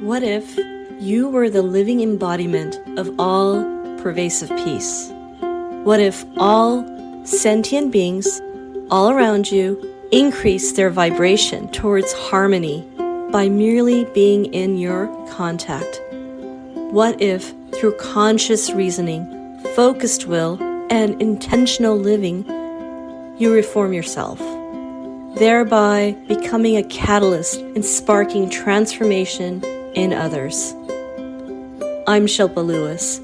What if you were the living embodiment of all pervasive peace? What if all sentient beings all around you increase their vibration towards harmony by merely being in your contact? What if, through conscious reasoning, focused will, and intentional living, you reform yourself, thereby becoming a catalyst in sparking transformation in others? I'm Shilpa Lewis,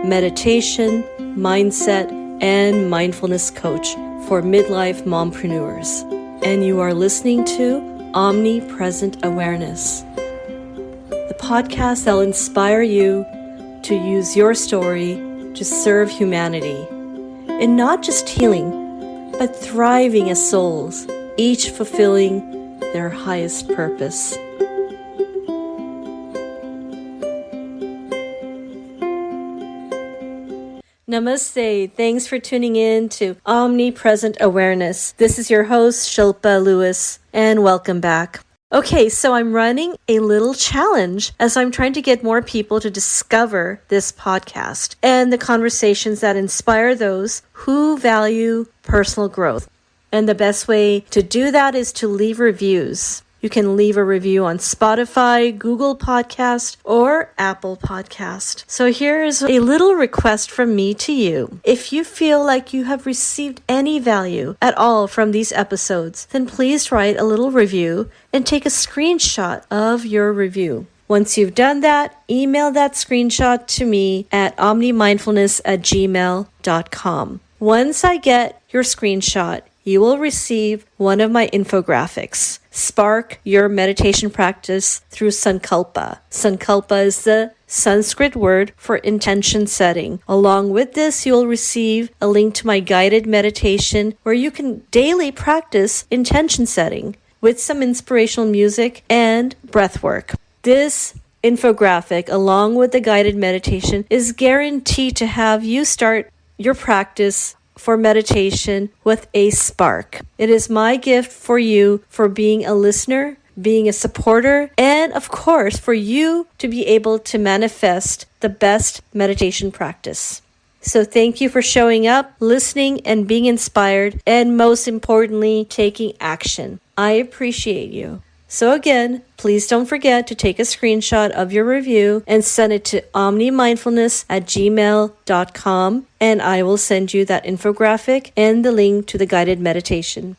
meditation, mindset, and mindfulness coach for midlife mompreneurs, and you are listening to Omnipresent Awareness, the podcast that will inspire you to use your story to serve humanity in not just healing, but thriving as souls, each fulfilling their highest purpose. Namaste. Thanks for tuning in to Omnipresent Awareness. This is your host, Shilpa Lewis, and welcome back. Okay, so I'm running a little challenge as I'm trying to get more people to discover this podcast and the conversations that inspire those who value personal growth. And the best way to do that is to leave reviews. You can leave a review on Spotify, Google Podcast, or Apple Podcast. So here's a little request from me to you. If you feel like you have received any value at all from these episodes, then please write a little review and take a screenshot of your review. Once you've done that, email that screenshot to me at omnimindfulness@gmail.com. Once I get your screenshot, you will receive one of my infographics. Spark your meditation practice through Sankalpa. Sankalpa is the Sanskrit word for intention setting. Along with this, you'll receive a link to my guided meditation where you can daily practice intention setting with some inspirational music and breath work. This infographic, along with the guided meditation, is guaranteed to have you start your practice for meditation with a spark. It is my gift for you for being a listener, being a supporter, and of course for you to be able to manifest the best meditation practice. So thank you for showing up, listening, and being inspired, and most importantly, taking action. I appreciate you. So again, please don't forget to take a screenshot of your review and send it to omnimindfulness@gmail.com, and I will send you that infographic and the link to the guided meditation.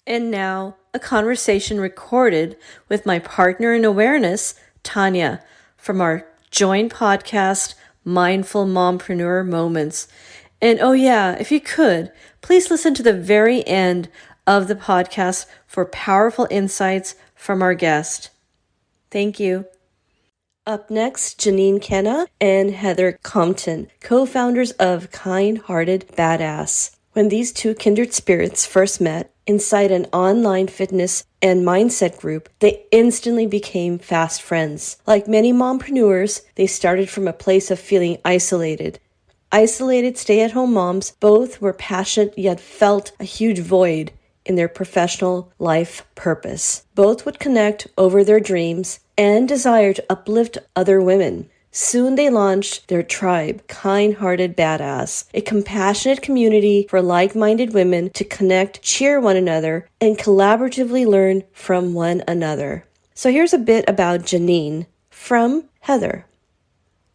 And now, a conversation recorded with my partner in awareness, Tanya, from our joint podcast, Mindful Mompreneur Moments. And oh yeah, if you could, please listen to the very end of the podcast for powerful insights from our guest. Thank you. Up next, Jenine Kenna and Heather Compton, co-founders of Kindhearted Badass. When these two kindred spirits first met inside an online fitness and mindset group, they instantly became fast friends. Like many mompreneurs, they started from a place of feeling isolated. Isolated stay-at-home moms, both were passionate yet felt a huge void in their professional life purpose. Both would connect over their dreams and desire to uplift other women. Soon they launched their tribe, Kindhearted Badass, a compassionate community for like-minded women to connect, cheer one another, and collaboratively learn from one another. So here's a bit about Jenine from Heather.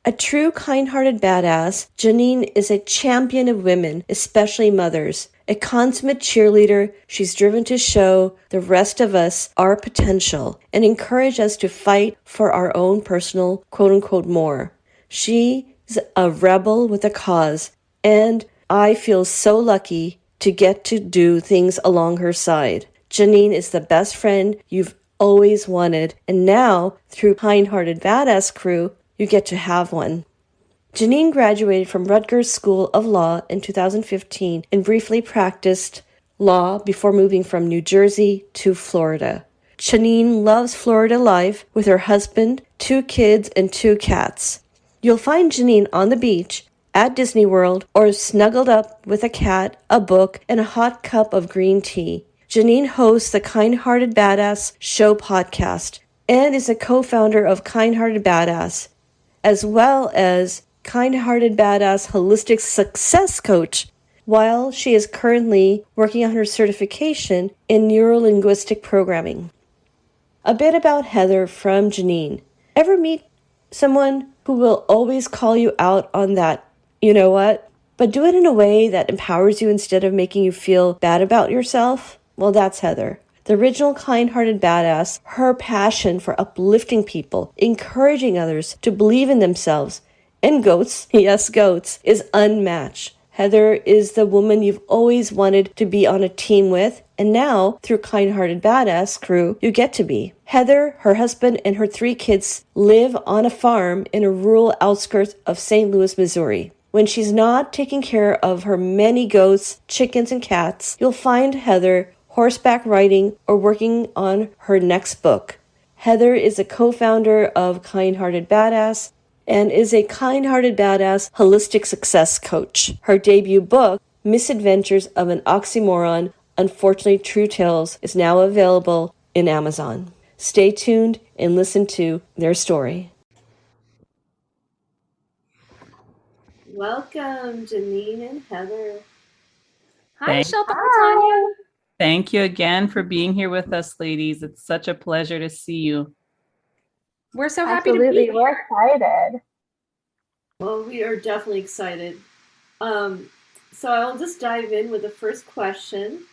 A true kind-hearted badass, Jenine is a champion of women, especially mothers. A consummate cheerleader, she's driven to show the rest of us our potential and encourage us to fight for our own personal quote-unquote more. She is a rebel with a cause, and I feel so lucky to get to do things along her side. Jenine is the best friend you've always wanted, and now, through Kindhearted Badass Crew, you get to have one. Jenine graduated from Rutgers School of Law in 2015 and briefly practiced law before moving from New Jersey to Florida. Jenine loves Florida life with her husband, 2 kids, and 2 cats. You'll find Jenine on the beach, at Disney World, or snuggled up with a cat, a book, and a hot cup of green tea. Jenine hosts the Kindhearted Badass Show podcast and is a co-founder of Kindhearted Badass, as well as Kindhearted Badass Holistic Success Coach, while she is currently working on her certification in neuro-linguistic programming. A bit about Heather from Jenine. Ever meet someone who will always call you out on that, you know what, but do it in a way that empowers you instead of making you feel bad about yourself? Well, that's Heather. The original kind-hearted badass, her passion for uplifting people, encouraging others to believe in themselves, and goats, yes, goats, is unmatched. Heather is the woman you've always wanted to be on a team with, and now, through Kindhearted Badass Crew, you get to be. Heather, her husband, and her 3 kids live on a farm in a rural outskirts of St. Louis, Missouri. When she's not taking care of her many goats, chickens, and cats, you'll find Heather horseback riding or working on her next book. Heather is a co-founder of Kindhearted Badass and is a Kindhearted Badass Holistic Success Coach. Her debut book, Misadventures of an Oxymoron, Unfortunately True Tales, is now available in Amazon. Stay tuned and listen to their story. Welcome, Jenine and Heather. Hi, Shilpa. Hi, Tanya. Thank you again for being here with us, ladies. It's such a pleasure to see you. We're so happy to be here. We're excited. Well, we are definitely excited. So I'll just dive in with the first question.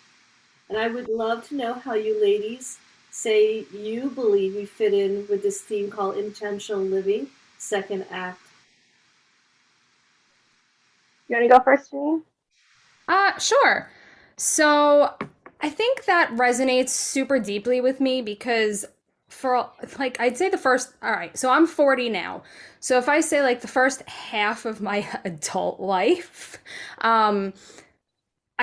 And I would love to know how you ladies say you believe you fit in with this theme called Intentional Living, second act. You want to go first, Jenine? Sure. So I think that resonates super deeply with me because I'd say all right, so I'm 40 now. So if I say like the first half of my adult life, I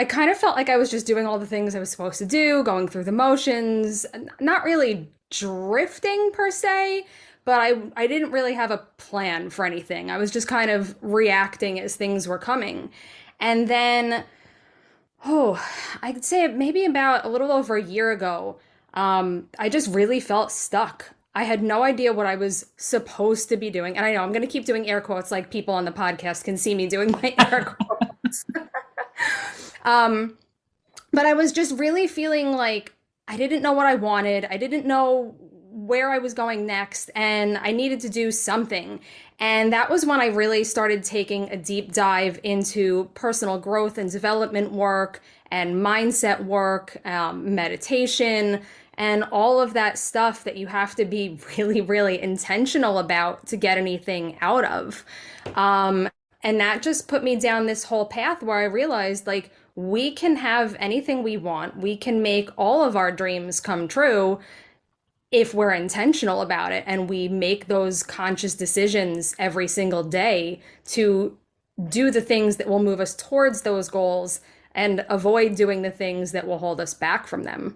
kind of felt like I was just doing all the things I was supposed to do, going through the motions, not really drifting per se, but I didn't really have a plan for anything. I was just kind of reacting as things were coming. And then, I'd say maybe about a little over a year ago, I just really felt stuck. I had no idea what I was supposed to be doing. And I know I'm going to keep doing air quotes like people on the podcast can see me doing my air quotes. But I was just really feeling like I didn't know what I wanted. I didn't know where I was going next, and I needed to do something. And that was when I really started taking a deep dive into personal growth and development work and mindset work, meditation, and all of that stuff that you have to be really, really intentional about to get anything out of. And that just put me down this whole path where I realized, like, we can have anything we want. We can make all of our dreams come true if we're intentional about it and we make those conscious decisions every single day to do the things that will move us towards those goals and avoid doing the things that will hold us back from them.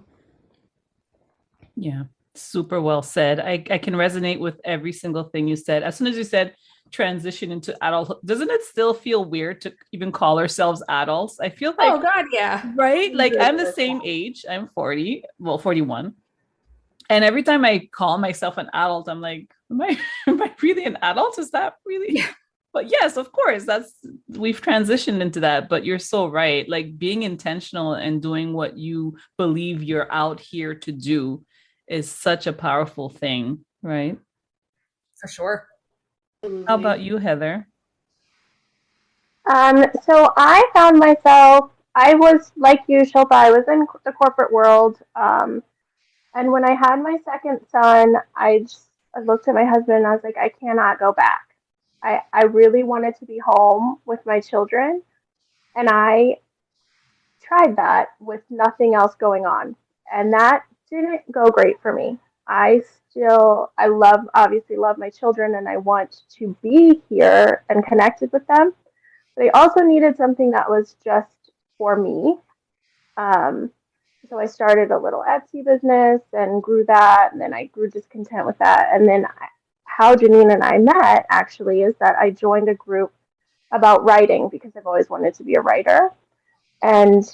Yeah, super well said. I can resonate with every single thing you said. As soon as you said transition into adulthood, doesn't it still feel weird to even call ourselves adults? I feel like, oh God, yeah, right? Like I'm the same age. I'm 40, well, 41. And every time I call myself an adult, I'm like, am I really an adult? Is that really? Yeah. But yes, of course, we've transitioned into that. But you're so right. Like being intentional and doing what you believe you're out here to do is such a powerful thing, right? For sure. How about you, Heather? So I found myself, I was like you, Shilpa, I was in the corporate world. And when I had my second son, I looked at my husband and I was like, I cannot go back. I really wanted to be home with my children. And I tried that with nothing else going on. And that didn't go great for me. Obviously love my children and I want to be here and connected with them. But I also needed something that was just for me. So I started a little Etsy business and grew that, and then I grew discontent with that. And then how Jenine and I met actually is that I joined a group about writing because I've always wanted to be a writer. And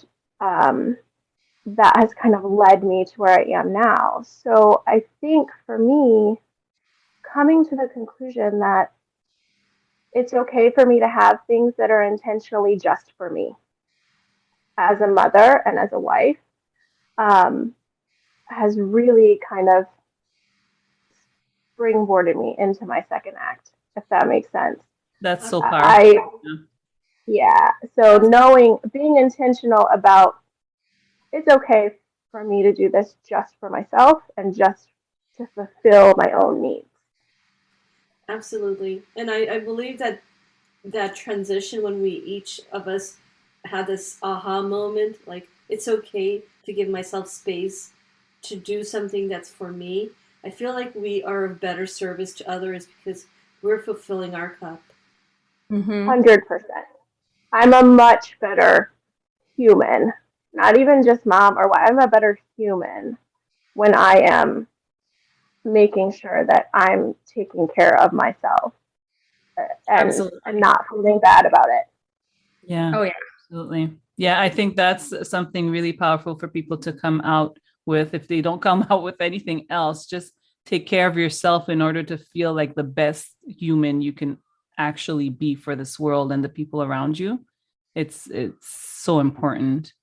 that has kind of led me to where I am now. So I think for me, coming to the conclusion that it's okay for me to have things that are intentionally just for me as a mother and as a wife, um, has really kind of springboarded me into my second act, if that makes sense. That's so powerful. Yeah. So being intentional about it's okay for me to do this just for myself and just to fulfill my own needs. Absolutely. And I believe that transition, when we each of us had this aha moment, like it's okay to give myself space to do something that's for me, I feel like we are of better service to others because we're fulfilling our cup. 100%. I'm a much better human, not even just mom or what. I'm a better human when I am making sure that I'm taking care of myself and not feeling bad about it. Yeah. Oh, yeah. Absolutely. Yeah, I think that's something really powerful for people to come out with. If they don't come out with anything else, just take care of yourself in order to feel like the best human you can actually be for this world and the people around you. It's so important.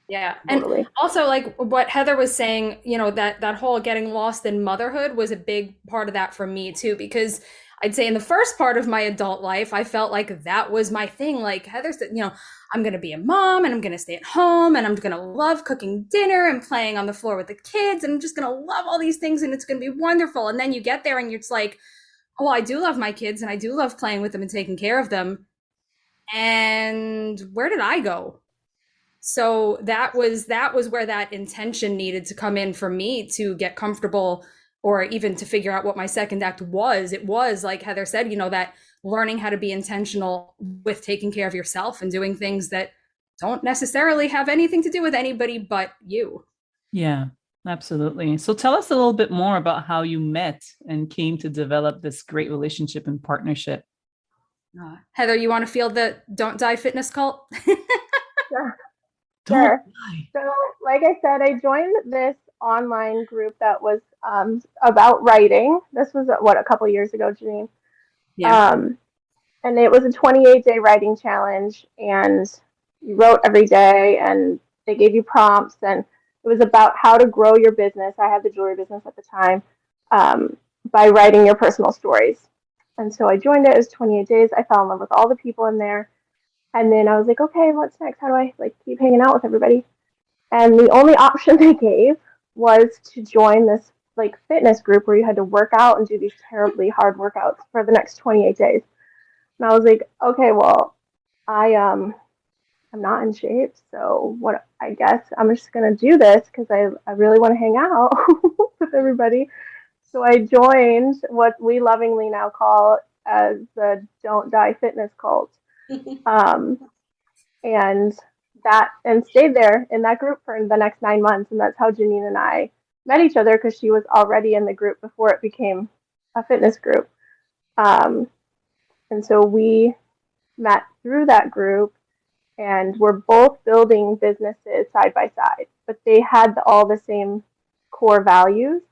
Yeah. Totally. And also, like what Heather was saying, you know, that whole getting lost in motherhood was a big part of that for me too, because I'd say in the first part of my adult life, I felt like that was my thing. Like Heather said, you know, I'm going to be a mom and I'm going to stay at home and I'm going to love cooking dinner and playing on the floor with the kids. And I'm just going to love all these things and it's going to be wonderful. And then you get there and it's like, oh, I do love my kids and I do love playing with them and taking care of them. And where did I go? So that was where that intention needed to come in for me to get comfortable or even to figure out what my second act was. It was, like Heather said, you know, that learning how to be intentional with taking care of yourself and doing things that don't necessarily have anything to do with anybody but you. Yeah, absolutely. So tell us a little bit more about how you met and came to develop this great relationship and partnership. Heather, you want to feel the Don't Die Fitness cult? Sure. So, like I said, I joined this online group that was about writing. This was a couple years ago, Jenine. Yeah. And it was a 28-day writing challenge, and you wrote every day, and they gave you prompts, and it was about how to grow your business. I had the jewelry business at the time, by writing your personal stories. And so I joined it. It was 28 days. I fell in love with all the people in there. And then I was like, okay, what's next? How do I keep hanging out with everybody? And the only option they gave was to join this fitness group where you had to work out and do these terribly hard workouts for the next 28 days. And I was like, okay, well, I'm not in shape, so what? I guess I'm just gonna do this because I really want to hang out with everybody. So I joined what we lovingly now call as the Don't Die Fitness cult. And stayed there in that group for the next 9 months. And that's how Jenine and I met each other, because she was already in the group before it became a fitness group. And so we met through that group, and we're both building businesses side by side, but they had all the same core values.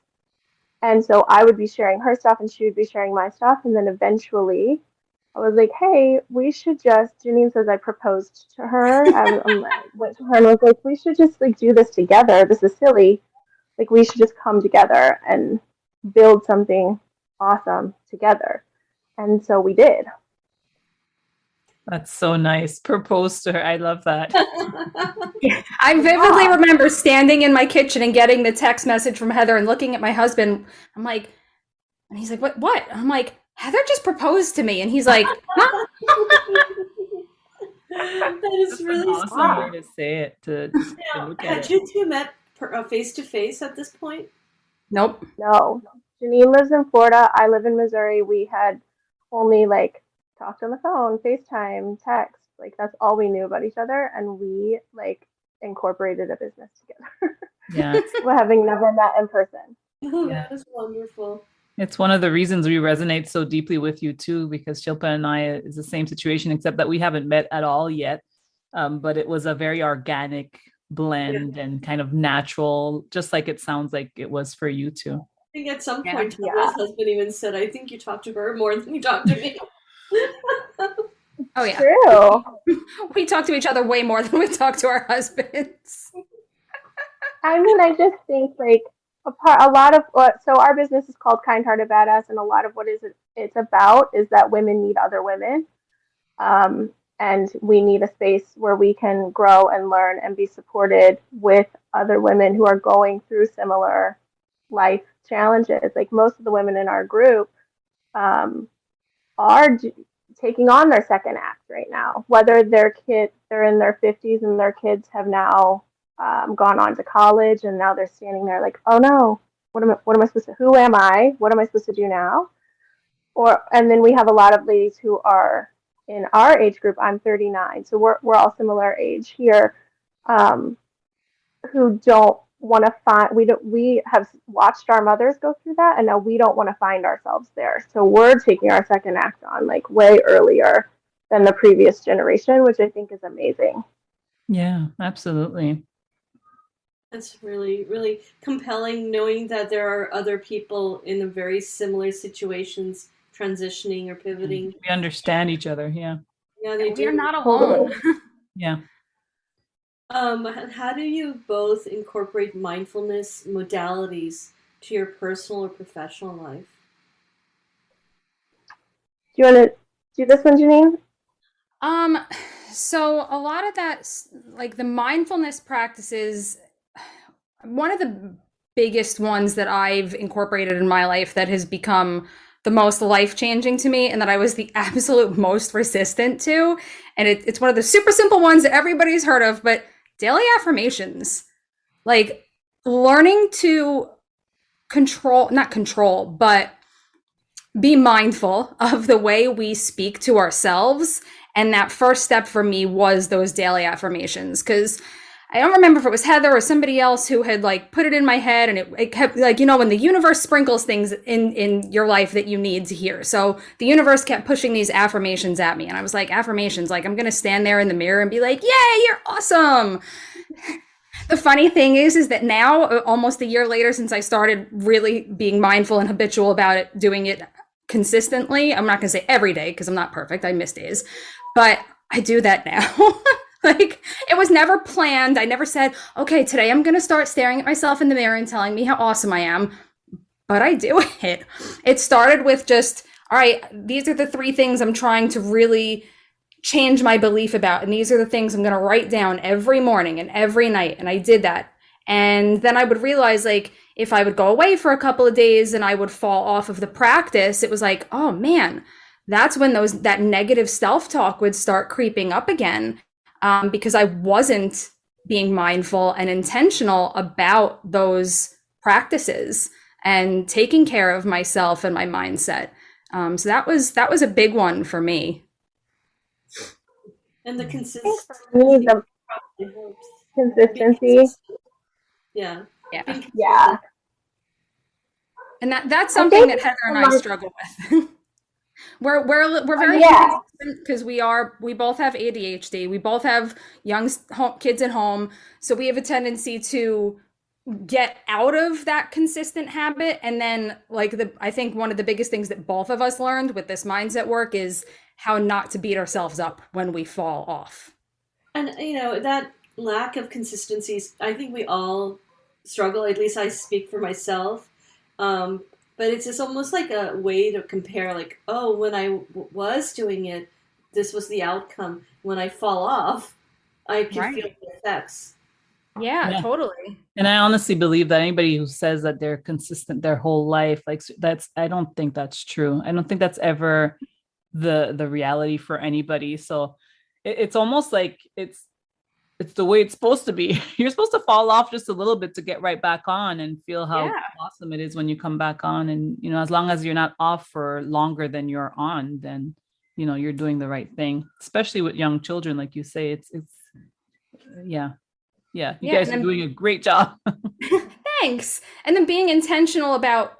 And so I would be sharing her stuff and she would be sharing my stuff. And then eventually I was like, hey, we should just, Jenine says I proposed to her. I went to her and was like, we should just do this together. This is silly. We should just come together and build something awesome together. And so we did. That's so nice. Propose to her. I love that. I vividly remember standing in my kitchen and getting the text message from Heather and looking at my husband. I'm like, and he's like, what? I'm like, Heather just proposed to me. And he's like, huh? That is really awesome smart. way to say it. To look at had you two met face to face at this point? Nope. No. Jenine lives in Florida. I live in Missouri. We had only talked on the phone, FaceTime, text. That's all we knew about each other, and we incorporated a business together. Yeah. Having never met in person. Oh, yeah. That is wonderful. It's one of the reasons we resonate so deeply with you too, because Shilpa and I is the same situation, except that we haven't met at all yet. But it was a very organic blend and kind of natural, just like it sounds like it was for you too. I think at some Yeah. point, Heather's husband even said, I think you talk to her more than you talk to me. Oh yeah. True. We talk to each other way more than we talk to our husbands. I mean, I just think like a lot of what, so our business is called Kindhearted Badass, and a lot of what it's about is that women need other women. And we need a space where we can grow and learn and be supported with other women who are going through similar life challenges. Like most of the women in our group are taking on their second act right now, whether they're in their 50s and their kids have now gone on to college, and now they're standing there like, oh no, what am I supposed to, who am I? What am I supposed to do now? And then we have a lot of ladies who are in our age group. I'm 39, so we're all similar age here, who don't want to find, we have watched our mothers go through that, and now we don't want to find ourselves there. So we're taking our second act on like way earlier than the previous generation, which I think is amazing. Yeah, absolutely. That's really, really compelling, knowing that there are other people in very similar situations transitioning or pivoting. We understand each other. Yeah. Yeah, they We are do. not alone. Yeah. How do you both incorporate mindfulness modalities to your personal or professional life? Do you want to do this one, Jenine? So a lot of that, like the mindfulness practices, one of the biggest ones that I've incorporated in my life that has become the most life-changing to me and that I was the absolute most resistant to, and it's one of the super simple ones that everybody's heard of, but daily affirmations. Like learning to not control, but be mindful of the way we speak to ourselves. And that first step for me was those daily affirmations, because I don't remember if it was Heather or somebody else who had like put it in my head, and it kept like, you know, when the universe sprinkles things in your life that you need to hear. So the universe kept pushing these affirmations at me, and I was like, affirmations, like I'm going to stand there in the mirror and be like, yay, you're awesome. The funny thing is that now, almost a year later, since I started really being mindful and habitual about it, doing it consistently, I'm not going to say every day because I'm not perfect. I miss days, but I do that now. Like it was never planned. I never said, okay, today I'm going to start staring at myself in the mirror and telling me how awesome I am. But I do it. It started with just, all right, these are the 3 things I'm trying to really change my belief about. And these are the things I'm going to write down every morning and every night. And I did that. And then I would realize, like, if I would go away for a couple of days and I would fall off of the practice, it was like, oh man, that's when that negative self-talk would start creeping up again. Because I wasn't being mindful and intentional about those practices and taking care of myself and my mindset. So that was a big one for me. And the consistency. Yeah. Yeah. And that's something that Heather and I struggle with. We're very consistent because we both have ADHD. We both have young kids at home, so we have a tendency to get out of that consistent habit. And then, like I think one of the biggest things that both of us learned with this mindset work is how not to beat ourselves up when we fall off. And you know, that lack of consistencies, I think we all struggle. At least I speak for myself. But it's just almost like a way to compare, like, oh, when I was doing it, this was the outcome. When I fall off, I can feel the effects. Yeah, totally. And I honestly believe that anybody who says that they're consistent their whole life, like I don't think that's true. I don't think that's ever the reality for anybody. So it's almost like it's the way it's supposed to be. You're supposed to fall off just a little bit to get right back on and feel how awesome it is when you come back on. And, you know, as long as you're not off for longer than you're on, then, you know, you're doing the right thing, especially with young children. Like you say, it's you guys are doing a great job. Thanks. And then being intentional about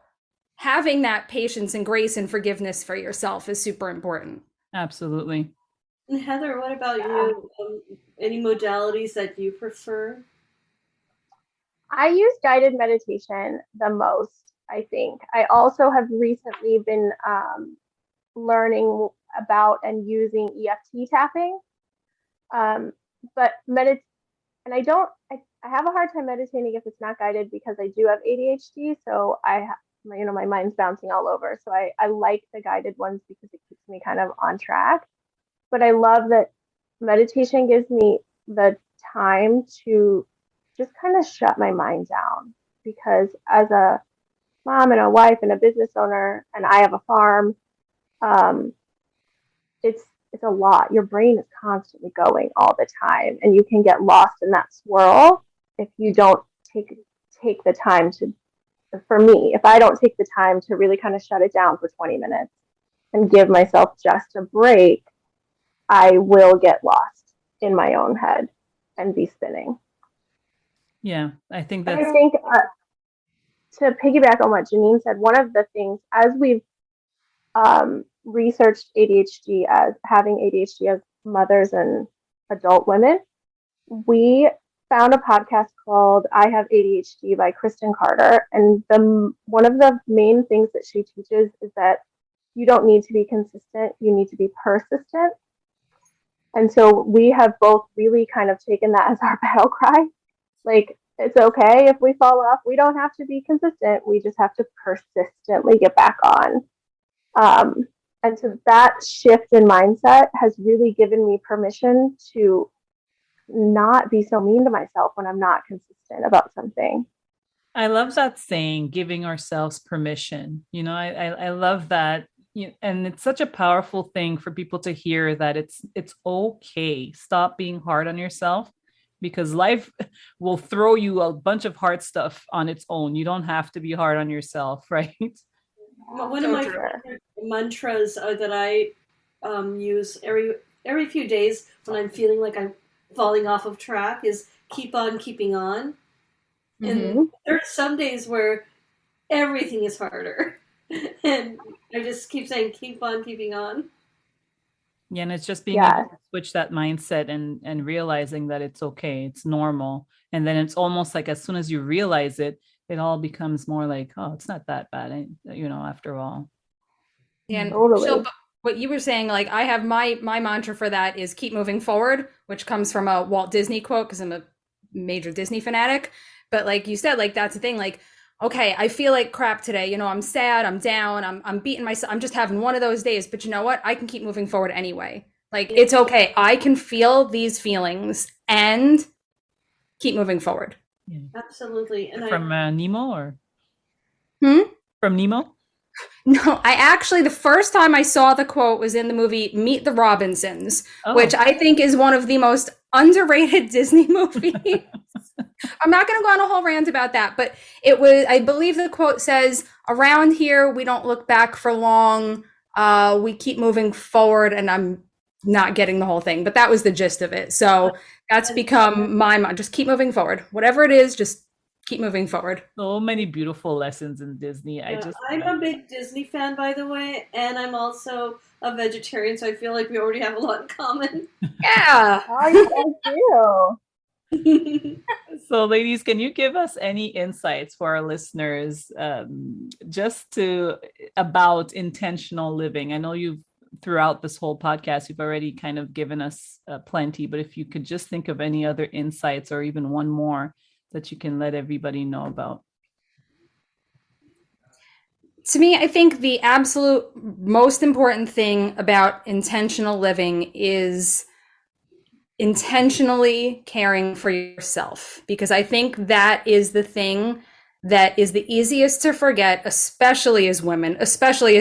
having that patience and grace and forgiveness for yourself is super important. Absolutely. And Heather, what about you? Any modalities that you prefer? I use guided meditation the most, I think. I also have recently been learning about and using EFT tapping. Um, but and I have a hard time meditating if it's not guided because I do have ADHD. So my mind's bouncing all over. So I like the guided ones because it keeps me kind of on track. But I love that meditation gives me the time to just kind of shut my mind down because as a mom and a wife and a business owner, and I have a farm, um, it's it's a lot. Your brain is constantly going all the time, and you can get lost in that swirl if you don't take the time to. For me, if I don't take the time to really kind of shut it down for 20 minutes and give myself just a break, I will get lost in my own head and be spinning. Yeah, I think But that's. I think to piggyback on what Jenine said, one of the things as we've researched ADHD as having ADHD as mothers and adult women, we found a podcast called I Have ADHD by Kristen Carter. And one of the main things that she teaches is that you don't need to be consistent, you need to be persistent. And so we have both really kind of taken that as our battle cry. Like, it's okay if we fall off. We don't have to be consistent. We just have to persistently get back on. And so that shift in mindset has really given me permission to not be so mean to myself when I'm not consistent about something. I love that saying, giving ourselves permission. I love that. And it's such a powerful thing for people to hear that it's okay. Stop being hard on yourself because life will throw you a bunch of hard stuff on its own. You don't have to be hard on yourself, right? One of my favorite mantras that I use every few days when I'm feeling like I'm falling off of track is keep on keeping on. And there are some days where everything is harder. And I just keep saying, keep on keeping on. Yeah, and it's just being able to switch that mindset and realizing that it's okay, it's normal. And then it's almost like as soon as you realize it, it all becomes more like, oh, it's not that bad, after all. And totally. so, what you were saying, like I have my mantra for that is keep moving forward, which comes from a Walt Disney quote because I'm a major Disney fanatic. But like you said, like that's the thing, like, okay, I feel like crap today. I'm sad, I'm down, I'm beating myself. I'm just having one of those days, but you know what? I can keep moving forward anyway. Like it's okay. I can feel these feelings and keep moving forward. Yeah. Absolutely. And from Nemo or? From Nemo? No, the first time I saw the quote was in the movie Meet the Robinsons, which I think is one of the most underrated Disney movies. I'm not going to go on a whole rant about that, but I believe the quote says, around here, we don't look back for long. We keep moving forward, and I'm not getting the whole thing, but that was the gist of it. So that's become just keep moving forward. Whatever it is, just keep moving forward. So many beautiful lessons in Disney. I'm a big Disney fan, by the way, and I'm also a vegetarian, so I feel like we already have a lot in common. Yeah. Oh, you do. So, ladies, can you give us any insights for our listeners about intentional living? I know throughout this whole podcast, you've already kind of given us plenty, but if you could just think of any other insights or even one more that you can let everybody know about. To me, I think the absolute most important thing about intentional living is intentionally caring for yourself, because I think that is the thing that is the easiest to forget, especially as women, especially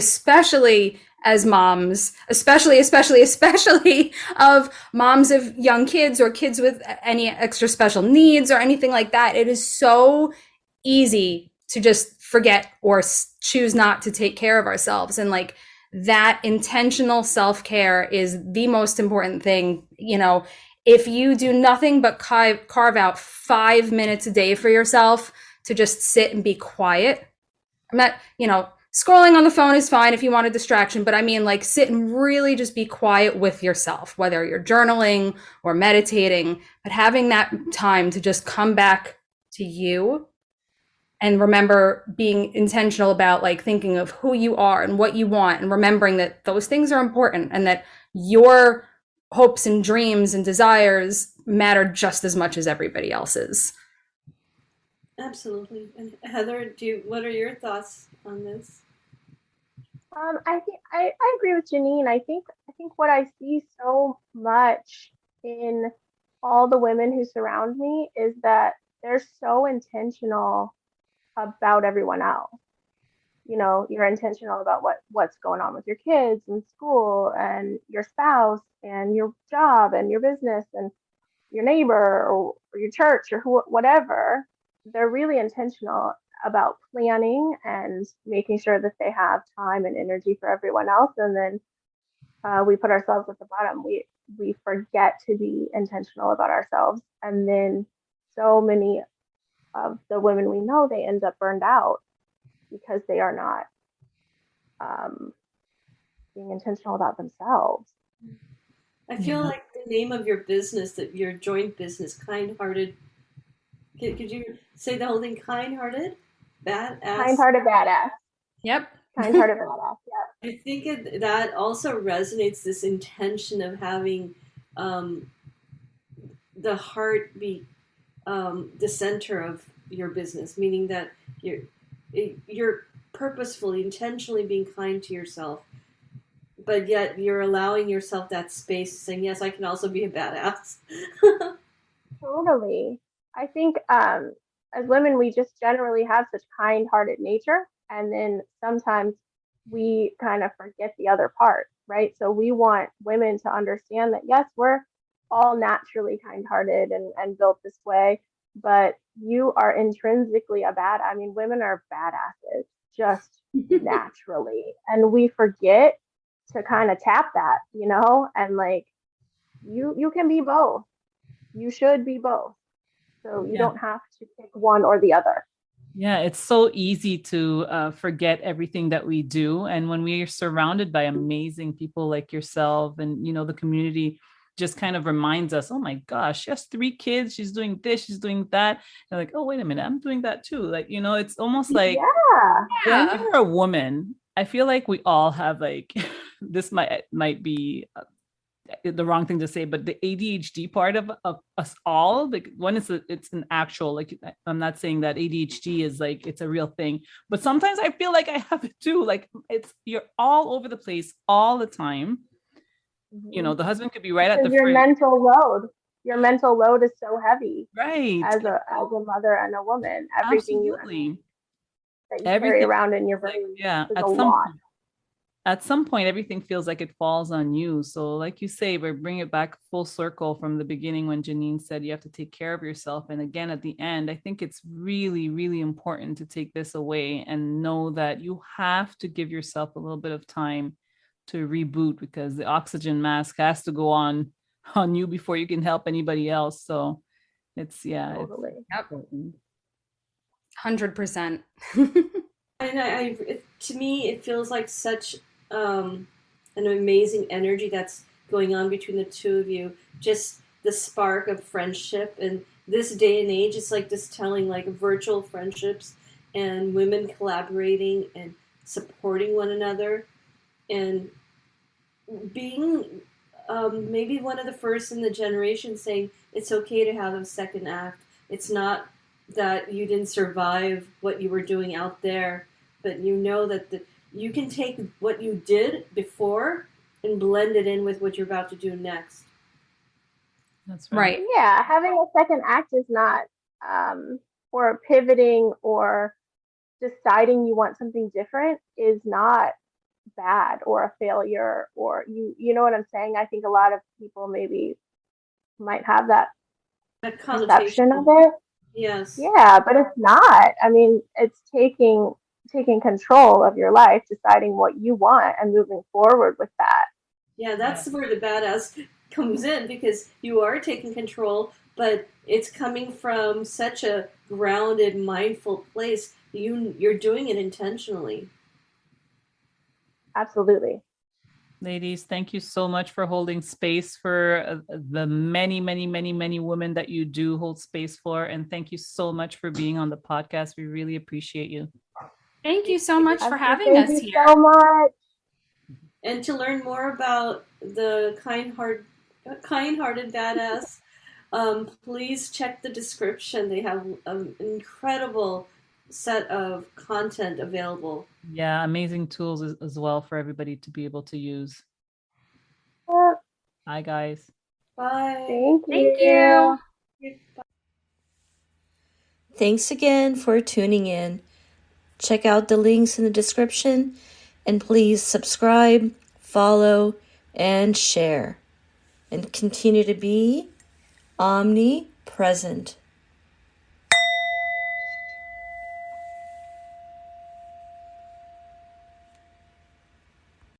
as moms, especially of moms of young kids or kids with any extra special needs or anything like that. It is so easy to just forget or choose not to take care of ourselves. And like that intentional self-care is the most important thing. If you do nothing but carve out 5 minutes a day for yourself to just sit and be quiet. I'm not, scrolling on the phone is fine if you want a distraction, but I mean like sit and really just be quiet with yourself, whether you're journaling or meditating, but having that time to just come back to you, and remember being intentional about like thinking of who you are and what you want, and remembering that those things are important and that your hopes and dreams and desires matter just as much as everybody else's. Absolutely. And Heather, what are your thoughts on this? I think I agree with Jenine. I think what I see so much in all the women who surround me is that they're so intentional about everyone else. You know, you're intentional about what's going on with your kids and school and your spouse and your job and your business and your neighbor or your church or whatever. They're really intentional about planning and making sure that they have time and energy for everyone else. And then we put ourselves at the bottom. We forget to be intentional about ourselves. And then so many of the women we know, they end up burned out because they are not being intentional about themselves. I feel like the name of your business, that your joint business, Kindhearted. Could you say the whole thing? Kindhearted Badass. Kindhearted Badass. Yep. Kindhearted Badass. Yeah. I think that also resonates, this intention of having the heart be the center of your business, meaning that you're purposefully, intentionally being kind to yourself, but yet you're allowing yourself that space, saying, yes, I can also be a badass. Totally. I think as women, we just generally have such kind-hearted nature, and then sometimes we kind of forget the other part, right? So we want women to understand that, yes, we're all naturally kind-hearted and built this way, but you are intrinsically I mean, women are badasses just naturally, and we forget to kind of tap that, you know, and like you can be both. You should be both. So you don't have to pick one or the other. Yeah, it's so easy to forget everything that we do. And when we are surrounded by amazing people like yourself and, you know, the community just kind of reminds us, oh my gosh, she has 3 kids. She's doing this, she's doing that. And like, oh, wait a minute, I'm doing that too. Like, you know, it's almost like when you're a woman, I feel like we all have like, this might be the wrong thing to say, but the ADHD part of us all, like one is it's an actual, like, I'm not saying that ADHD is like it's a real thing, but sometimes I feel like I have it too. Like you're all over the place all the time. You know, the husband could be right at the your mental load is so heavy, right? As a mother and a woman, everything that you carry around in your brain is a lot. At some point, everything feels like it falls on you. So like you say, we bring it back full circle from the beginning when Jenine said you have to take care of yourself. And again, at the end, I think it's really, really important to take this away and know that you have to give yourself a little bit of time to reboot, because the oxygen mask has to go on you before you can help anybody else. So it's, totally. It's 100%. And to me, it feels like such an amazing energy that's going on between the two of you. Just the spark of friendship. And this day and age, it's like just telling like virtual friendships and women collaborating and supporting one another and being maybe one of the first in the generation saying it's okay to have a second act. It's not that you didn't survive what you were doing out there, but you know that you can take what you did before and blend it in with what you're about to do next. That's right. Yeah, having a second act is not or pivoting or deciding you want something different is not bad or a failure, or you know what I'm saying? I think a lot of people maybe might have that perception of it. Yes. Yeah, but it's not. I mean, it's taking control of your life, deciding what you want and moving forward with that. Yeah, that's where the badass comes in, because you are taking control, but it's coming from such a grounded, mindful place. You're doing it intentionally. Absolutely. Ladies, thank you so much for holding space for the many, many, many, many women that you do hold space for. And thank you so much for being on the podcast. We really appreciate you. Thank you so much for having Thank us you here. so much. And to learn more about the Kindhearted Badass, please check the description. They have an incredible set of content available. Yeah, amazing tools as well for everybody to be able to use. Yep. Bye, guys. Bye. Thank Thank you. Thanks again for tuning in. Check out the links in the description, and please subscribe, follow, and share. And continue to be omnipresent.